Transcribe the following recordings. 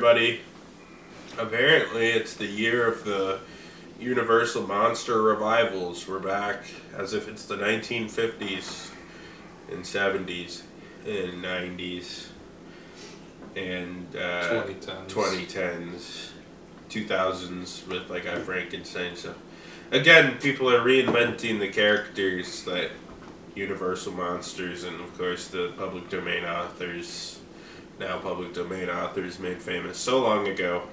everybody. Apparently, it's the year of the Universal Monster revivals. We're back as if it's the 1950s and 70s and 90s and 2010s, 2000s with like I Frankenstein. So, again, people are reinventing the characters that Universal Monsters and, of course, the public domain authors. Now public domain authors made famous so long ago.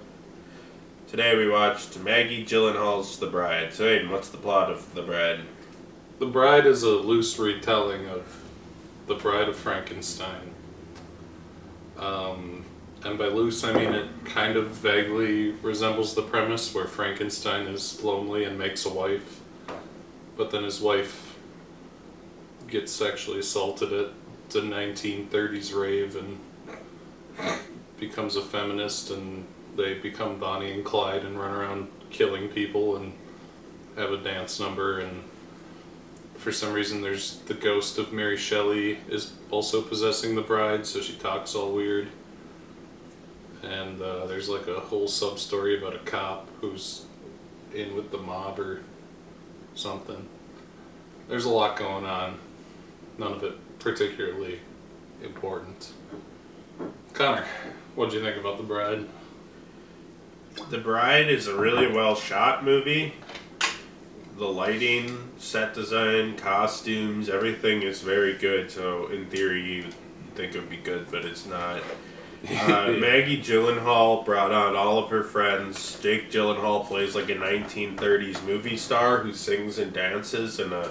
Today we watched Maggie Gyllenhaal's The Bride. So Aiden, what's the plot of The Bride? The Bride is a loose retelling of The Bride of Frankenstein. And by loose I mean it kind of vaguely resembles the premise where Frankenstein is lonely and makes a wife, but then his wife gets sexually assaulted at the 1930s rave and becomes a feminist, and they become Bonnie and Clyde and run around killing people and have a dance number. And for some reason there's the ghost of Mary Shelley is also possessing the bride, so she talks all weird. And there's like a whole sub-story about a cop who's in with the mob or something. There's a lot going on, none of it particularly important. Connor, what did you think about The Bride? The Bride is a really well shot movie. The lighting, set design, costumes, everything is very good. So in theory you'd think it would be good, but it's not. Maggie Gyllenhaal brought on all of her friends. Jake Gyllenhaal plays like a 1930s movie star who sings and dances in a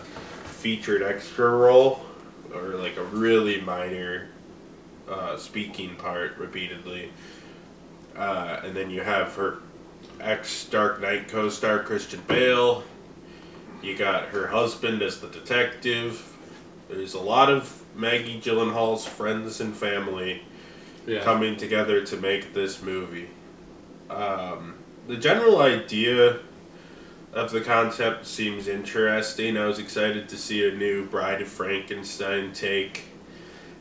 featured extra role, or like a really minor speaking part repeatedly. And then you have her ex-Dark Knight co-star Christian Bale. You got her husband as the detective. There's a lot of Maggie Gyllenhaal's friends and family coming together to make this movie. The general idea of the concept seems interesting. I was excited to see a new Bride of Frankenstein take,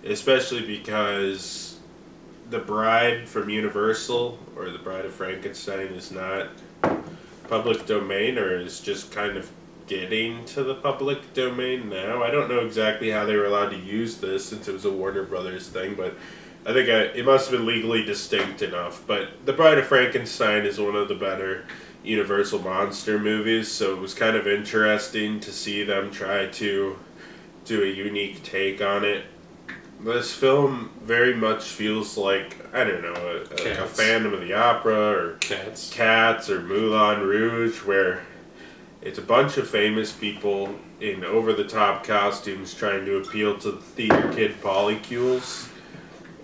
especially because The Bride from Universal, or The Bride of Frankenstein, is not public domain, or is just kind of getting to the public domain now. I don't know exactly how they were allowed to use this since it was a Warner Brothers thing, but I think it must have been legally distinct enough. But The Bride of Frankenstein is one of the better Universal monster movies, so it was kind of interesting to see them try to do a unique take on it. This film very much feels like, I don't know, like a Phantom of the Opera or Cats or Moulin Rouge, where it's a bunch of famous people in over-the-top costumes trying to appeal to the theater kid polycules.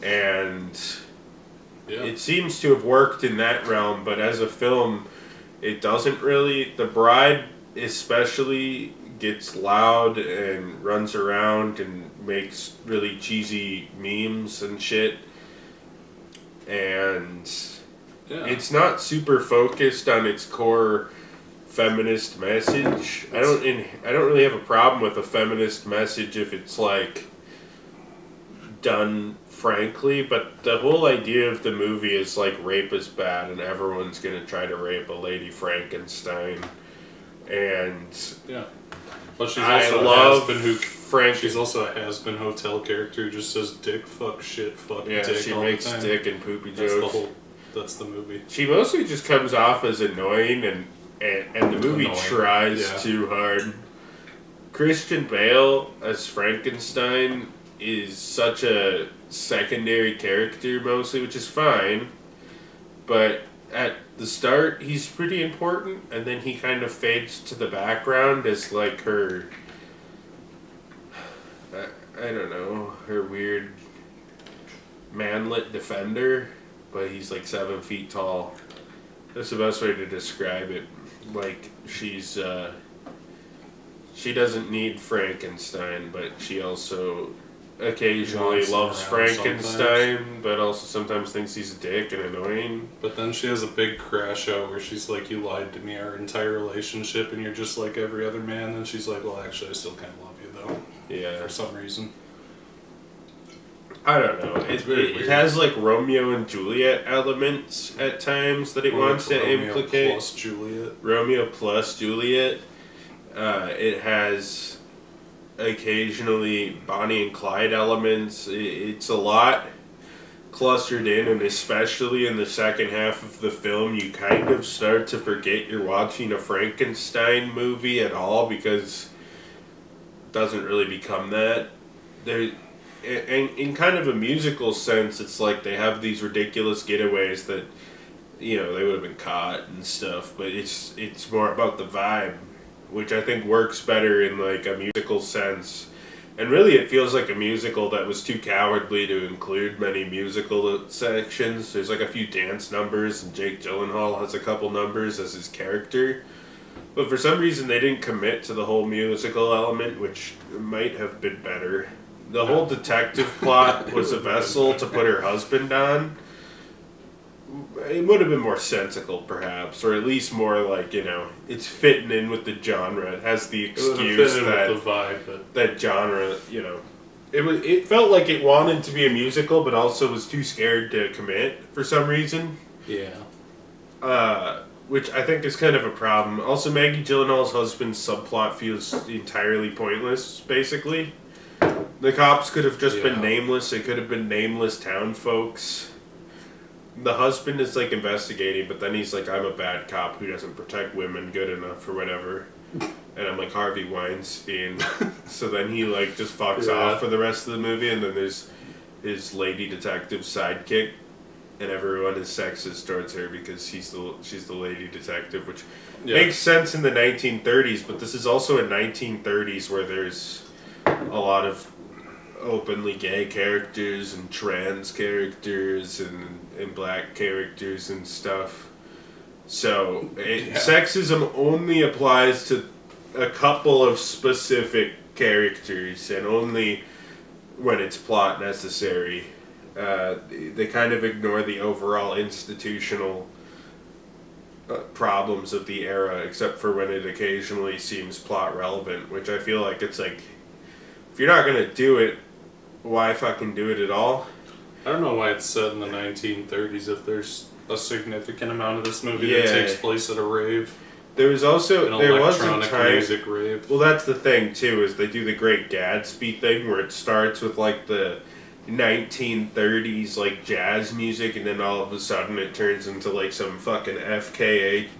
And it seems to have worked in that realm, but as a film, it doesn't really. The Bride especially gets loud and runs around and makes really cheesy memes and shit. And it's not super focused on its core feminist message. I don't really have a problem with a feminist message if it's like done frankly, but the whole idea of the movie is like rape is bad and everyone's gonna try to rape a lady Frankenstein. And but she's also she's also a has-been hotel character who just says dick, fuck, shit, fuck, dick she all makes the time. Dick and poopy jokes. That's the movie. She mostly just comes off as annoying, and the movie tries too hard. Christian Bale as Frankenstein is such a secondary character mostly, which is fine, but at the start he's pretty important, and then he kind of fades to the background as like her I don't know, her weird manlet defender, but he's like 7 feet tall. That's the best way to describe it. Like she's she doesn't need Frankenstein, but she also occasionally loves Frankenstein, but also sometimes thinks he's a dick and annoying. But then she has a big crash out where she's like, you lied to me our entire relationship and you're just like every other man. And she's like, well, actually, I still kind of love you, though. Yeah. For some reason. I don't know. It has like Romeo and Juliet elements at times that it wants to implicate. Plus Juliet. Romeo plus Juliet. It has occasionally Bonnie and Clyde elements. It's a lot clustered in, and especially in the second half of the film, you kind of start to forget you're watching a Frankenstein movie at all because it doesn't really become that. In kind of a musical sense, it's like they have these ridiculous getaways that, they would have been caught and stuff, but it's more about the vibe, which I think works better in like a musical sense. And really it feels like a musical that was too cowardly to include many musical sections. There's like a few dance numbers, and Jake Gyllenhaal has a couple numbers as his character. But for some reason they didn't commit to the whole musical element, which might have been better. The whole detective plot was a vessel to put her husband on. It would have been more sensical, perhaps, or at least more like, it's fitting in with the genre. It has the excuse that with the vibe, but that genre, it felt like it wanted to be a musical, but also was too scared to commit for some reason. Yeah. Which I think is kind of a problem. Also, Maggie Gyllenhaal's husband's subplot feels entirely pointless, basically. The cops could have just been nameless. They could have been nameless town folks. The husband is like investigating, but then he's like, I'm a bad cop who doesn't protect women good enough or whatever. And I'm like Harvey Weinstein. So then he like just fucks off for the rest of the movie, and then there's his lady detective sidekick, and everyone is sexist towards her because she's the lady detective, which makes sense in the 1930s, but this is also a 1930s where there's a lot of openly gay characters and trans characters and black characters and stuff. So sexism only applies to a couple of specific characters, and only when it's plot necessary. They kind of ignore the overall institutional problems of the era, except for when it occasionally seems plot relevant, which I feel like it's like, if you're not going to do it, why fucking do it at all? I don't know why it's set in the 1930s if there's a significant amount of this movie that takes place at a rave. There was also there was a time, music rave. Well, that's the thing too, is they do the Great Gatsby thing where it starts with like the 1930s like jazz music, and then all of a sudden it turns into like some fucking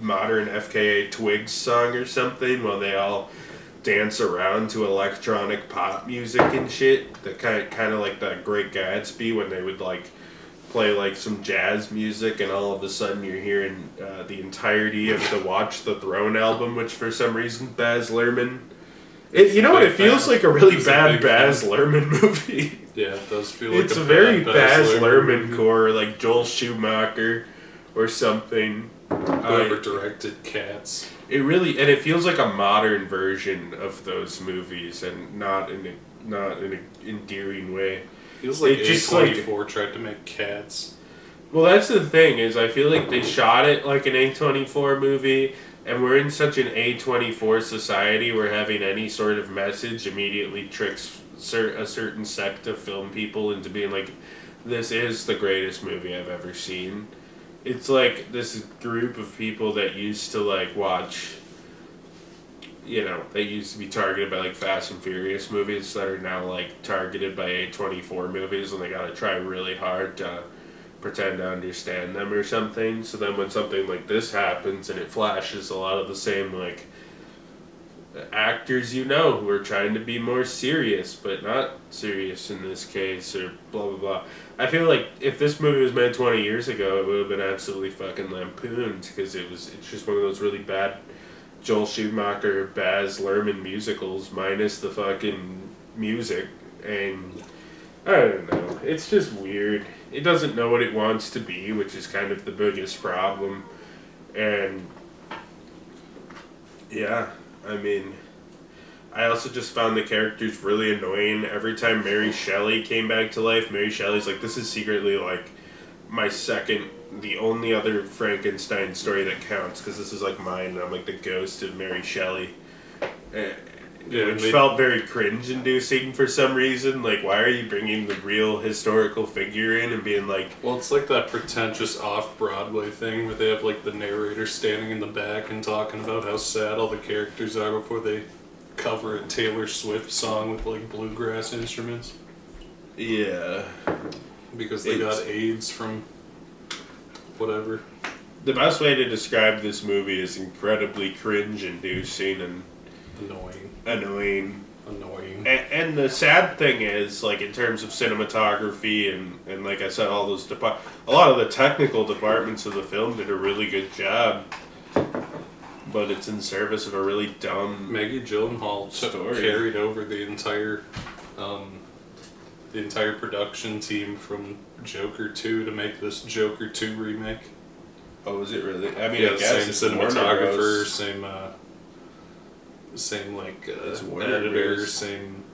modern FKA Twigs song or something, while they all dance around to electronic pop music and shit. The kind of like the Great Gatsby, when they would like play like some jazz music, and all of a sudden you're hearing the entirety of the Watch the Throne album, which for some reason Baz Luhrmann. It feels like a really bad Baz Luhrmann movie. Yeah, it does feel like it's a very Baz Luhrmann core, like Joel Schumacher or something. Whoever directed Cats. It really, and it feels like a modern version of those movies, and not in an endearing way. Feels like A24 tried to make Cats. Well, that's the thing, is I feel like they shot it like an A24 movie, and we're in such an A24 society where having any sort of message immediately tricks a certain sect of film people into being like, this is the greatest movie I've ever seen. It's like this group of people that used to like watch, they used to be targeted by like Fast and Furious movies that are now like targeted by A24 movies, and they gotta try really hard to pretend to understand them or something. So then when something like this happens and it flashes a lot of the same like actors who are trying to be more serious but not serious in this case, or blah blah blah. I feel like if this movie was made 20 years ago, it would have been absolutely fucking lampooned, because it's just one of those really bad Joel Schumacher, Baz Luhrmann musicals minus the fucking music, and I don't know. It's just weird. It doesn't know what it wants to be, which is kind of the biggest problem. And yeah, I mean, I also just found the characters really annoying. Every time Mary Shelley came back to life, Mary Shelley's like, this is secretly like the only other Frankenstein story that counts, because this is like mine, and I'm like the ghost of Mary Shelley. which felt very cringe-inducing for some reason. Like, why are you bringing the real historical figure in and being like... Well, it's like that pretentious off-Broadway thing where they have, like, the narrator standing in the back and talking about how sad all the characters are before they cover a Taylor Swift song with, like, bluegrass instruments. Yeah. Because they got AIDS from whatever. The best way to describe this movie is incredibly cringe-inducing and... Annoying. And the sad thing is, like, in terms of cinematography and like I said, all those a lot of the technical departments of the film did a really good job, but it's in service of a really dumb Maggie Gyllenhaal carried over the entire production team from Joker 2 to make this Joker 2 remake. Oh, is it really? I mean, yeah, I guess same cinematographer, same like editor, same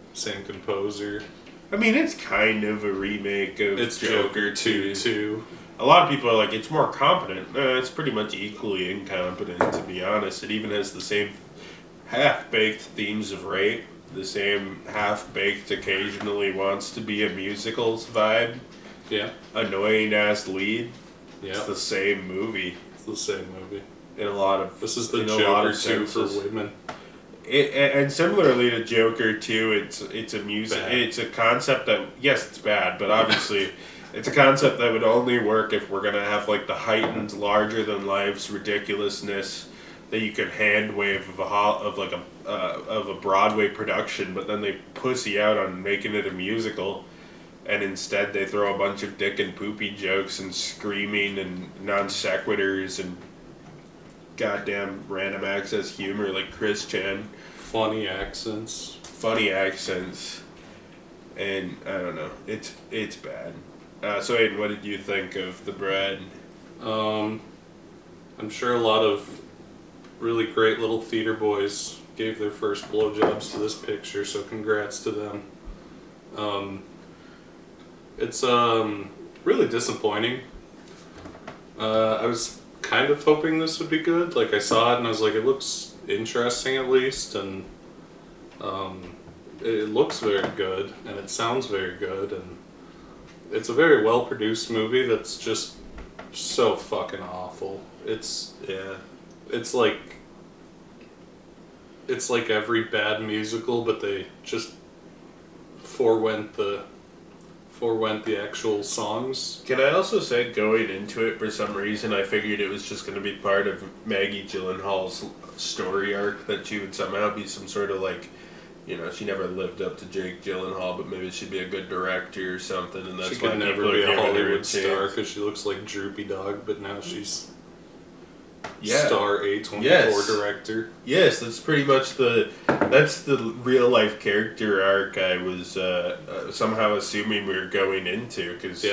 composer. I mean, it's kind of a remake of Joker 2 too. A lot of people are like, it's more competent. It's pretty much equally incompetent, to be honest. It even has the same half-baked themes of rape, the same half-baked occasionally wants to be a musicals vibe. Yeah. Annoying-ass lead. Yeah. It's the same movie. It's the same movie. In a lot of... This is the Joker 2 for women. And similarly to Joker 2, it's a music... Bad. It's a concept that... Yes, it's bad, but obviously... It's a concept that would only work if we're going to have, like, the heightened, larger-than-life's ridiculousness that you could hand wave of a Broadway production, but then they pussy out on making it a musical, and instead they throw a bunch of dick and poopy jokes and screaming and non sequiturs and goddamn random access humor like Chris Chan. Funny accents, and I don't know. It's bad. So Aiden, what did you think of The Bride? I'm sure a lot of really great little theater boys gave their first blowjobs to this picture, so congrats to them. It's really disappointing. I was kind of hoping this would be good. Like, I saw it and I was like, it looks interesting at least, and it looks very good and it sounds very good, and it's a very well produced movie that's just so fucking awful. It's like every bad musical, but they just forewent the actual songs. Can I also say, going into it, for some reason, I figured it was just going to be part of Maggie Gyllenhaal's story arc, that she would somehow be some sort of, like, you know, she never lived up to Jake Gyllenhaal, but maybe she'd be a good director or something, and that's why she could never be a Hollywood star, because she looks like Droopy Dog, but now she's star A24 director. Yes, that's pretty much that's the real life character arc I was somehow assuming we were going into, because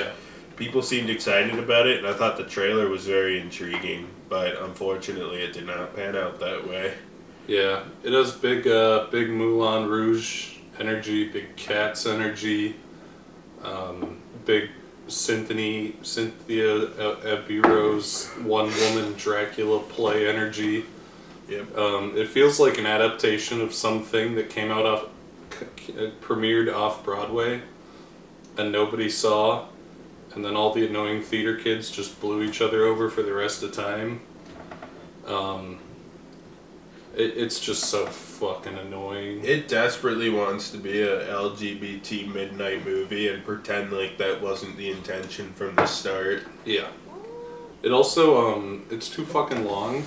people seemed excited about it, and I thought the trailer was very intriguing, but unfortunately it did not pan out that way. Yeah, it has big Moulin Rouge energy, big Cats energy, big Cynthia Eburo's one-woman Dracula play energy. Yep. It feels like an adaptation of something that came out premiered off Broadway, and nobody saw, and then all the annoying theater kids just blew each other over for the rest of the time. It's just so fucking annoying. It desperately wants to be a LGBT midnight movie and pretend like that wasn't the intention from the start. Yeah. It also, it's too fucking long.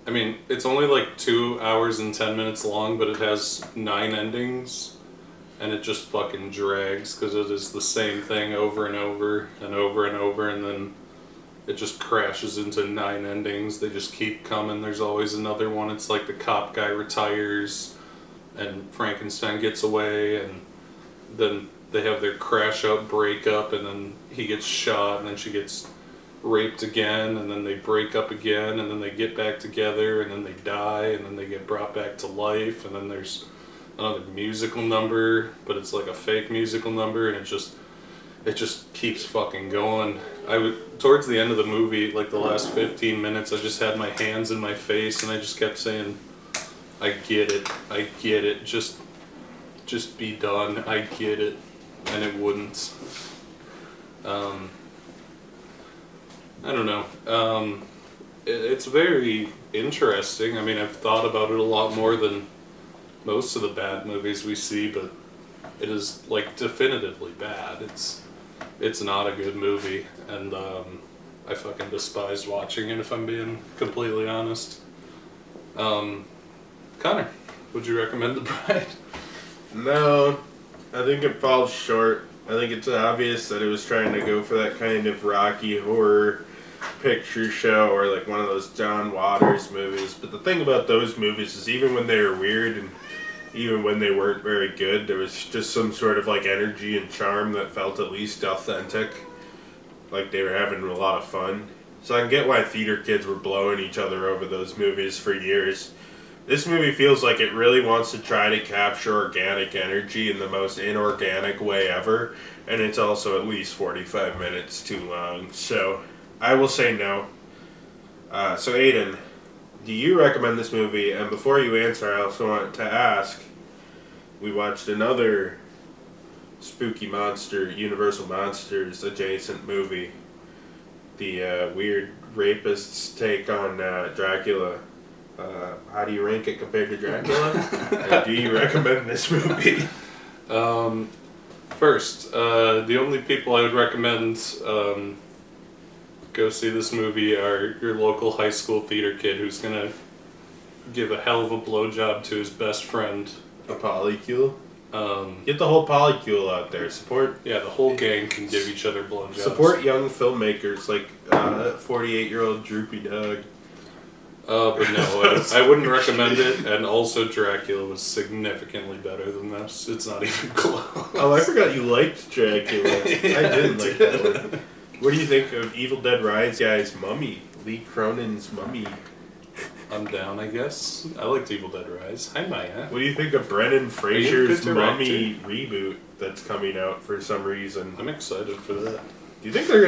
I mean, it's only like 2 hours and 10 minutes long, but it has 9 endings, and it just fucking drags, because it is the same thing over and over and over and over, and then it just crashes into 9 endings. They just keep coming. There's always another one. It's like the cop guy retires and Frankenstein gets away, and then they have their crash out breakup, and then he gets shot, and then she gets raped again, and then they break up again, and then they get back together, and then they die, and then they get brought back to life, and then there's another musical number, but it's like a fake musical number, and it just keeps fucking going. Towards the end of the movie, like the last 15 minutes, I just had my hands in my face, and I just kept saying, I get it. Just be done. I get it. And it wouldn't. I don't know. It's very interesting. I mean, I've thought about it a lot more than most of the bad movies we see, but it is like definitively bad. It's not a good movie, and I fucking despised watching it, if I'm being completely honest. Connor, would you recommend The Bride? No, I think it falls short. I think it's obvious that it was trying to go for that kind of Rocky Horror Picture Show or like one of those John Waters movies. But the thing about those movies is even when they were weird and even when they weren't very good, there was just some sort of like energy and charm that felt at least authentic. Like they were having a lot of fun. So I can get why theater kids were blowing each other over those movies for years. This movie feels like it really wants to try to capture organic energy in the most inorganic way ever, and it's also at least 45 minutes too long. So I will say no. So Aiden, do you recommend this movie? And before you answer, I also want to ask, we watched another spooky monster, Universal Monsters adjacent movie. The weird rapist's take on Dracula. How do you rank it compared to Dracula? And do you recommend this movie? First, the only people I would recommend go see this movie are your local high school theater kid who's gonna give a hell of a blowjob to his best friend. A polycule? Get the whole polycule out there. Support. Yeah, the whole gang can give each other blowjobs. Support young filmmakers like 48-year-old Droopy Dog. But no, I wouldn't recommend it, and also Dracula was significantly better than this. It's not even close. Oh, I forgot you liked Dracula. I didn't like that one. What do you think of Evil Dead Rise guy's Mummy? Lee Cronin's Mummy. I'm down, I guess. I liked Evil Dead Rise. Hi, Maya. What do you think of Brendan Fraser's Mummy reboot that's coming out for some reason? I'm excited for that. Do you think they're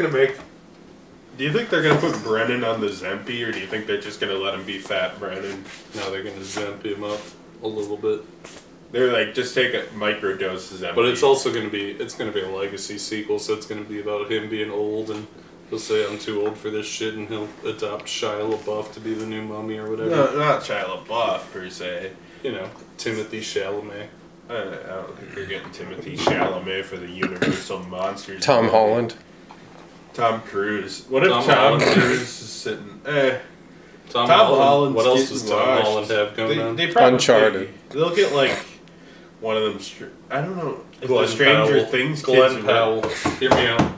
gonna put Brennan on the Zempi, or do you think they're just gonna let him be Fat Brennan? No, they're gonna Zemp him up a little bit. They're like, just take a microdose of Zempi. But it's also gonna be a legacy sequel, so it's gonna be about him being old, and he'll say, I'm too old for this shit, and he'll adopt Shia LaBeouf to be the new Mummy or whatever. No, not Shia LaBeouf, per se. You know, Timothy Chalamet. I don't think they're getting Timothy Chalamet for the Universal Monsters. Tom Holland. Tom Cruise. What if Tom Cruise is sitting... Tom Holland. What else getting does Tom Holland have going on? They probably, Uncharted. They'll get like one of them... I don't know. If Glenn the Stranger Powell. Things Glenn kids... Powell. Hear me out.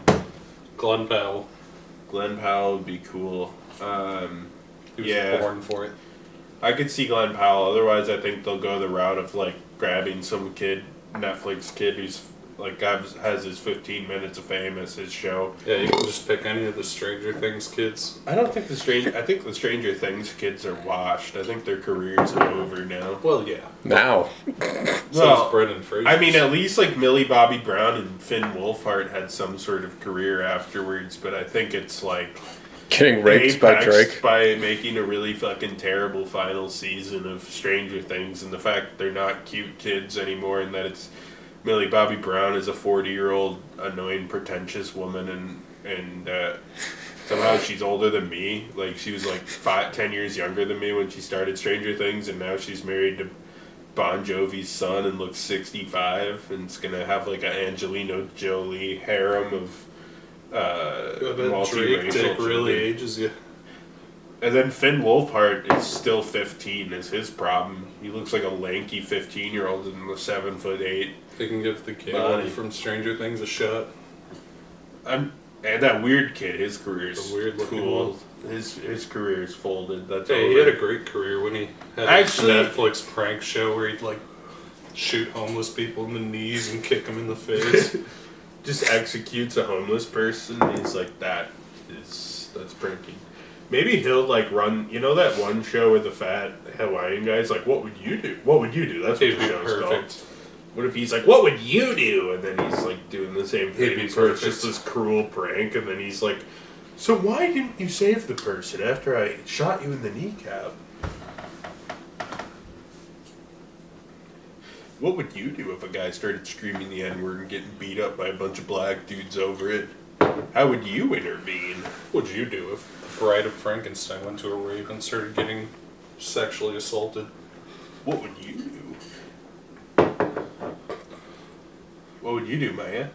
Glenn Powell. Glenn Powell would be cool. He was born for it. I could see Glenn Powell. Otherwise, I think they'll go the route of like grabbing some Netflix kid who's like has his 15 minutes of fame as his show. Yeah, you can just pick any of the Stranger Things kids. I think the Stranger Things kids are washed. I think their careers are over now. Well, yeah. Now. So is Brendan Fraser. I mean, at least like Millie Bobby Brown and Finn Wolfhard had some sort of career afterwards, but I think it's like Getting raped by Drake. By making a really fucking terrible final season of Stranger Things, and the fact that they're not cute kids anymore, and that it's Millie Bobby Brown is a 40-year-old annoying, pretentious woman, and somehow she's older than me. Like, she was like 10 years younger than me when she started Stranger Things, and now she's married to Bon Jovi's son and looks 65, and it's gonna have like an Angelina Jolie harem of Drake really ages you. And then Finn Wolfhard is still 15 is his problem. He looks like a lanky 15-year-old in the 7'8". They can give the kid from Stranger Things a shot. And that weird kid, his career's the weird cool. one. His career's folded. That's hey, over. he had a great career when he had a Netflix prank show where he'd like shoot homeless people in the knees and kick them in the face. Just executes a homeless person. He's like, that's pranking. Maybe he'll like run. You know that one show with the fat Hawaiian guy's like, what would you do? What would you do? That's what the show's called. What if he's like, what would you do? And then he's like doing the same thing. It's just this cruel prank, and then he's like, so why didn't you save the person after I shot you in the kneecap? What would you do if a guy started screaming the N-word and getting beat up by a bunch of black dudes over it? How would you intervene? What would you do if the Bride of Frankenstein went to a rave and started getting sexually assaulted? What would you do? What would you do, Maya?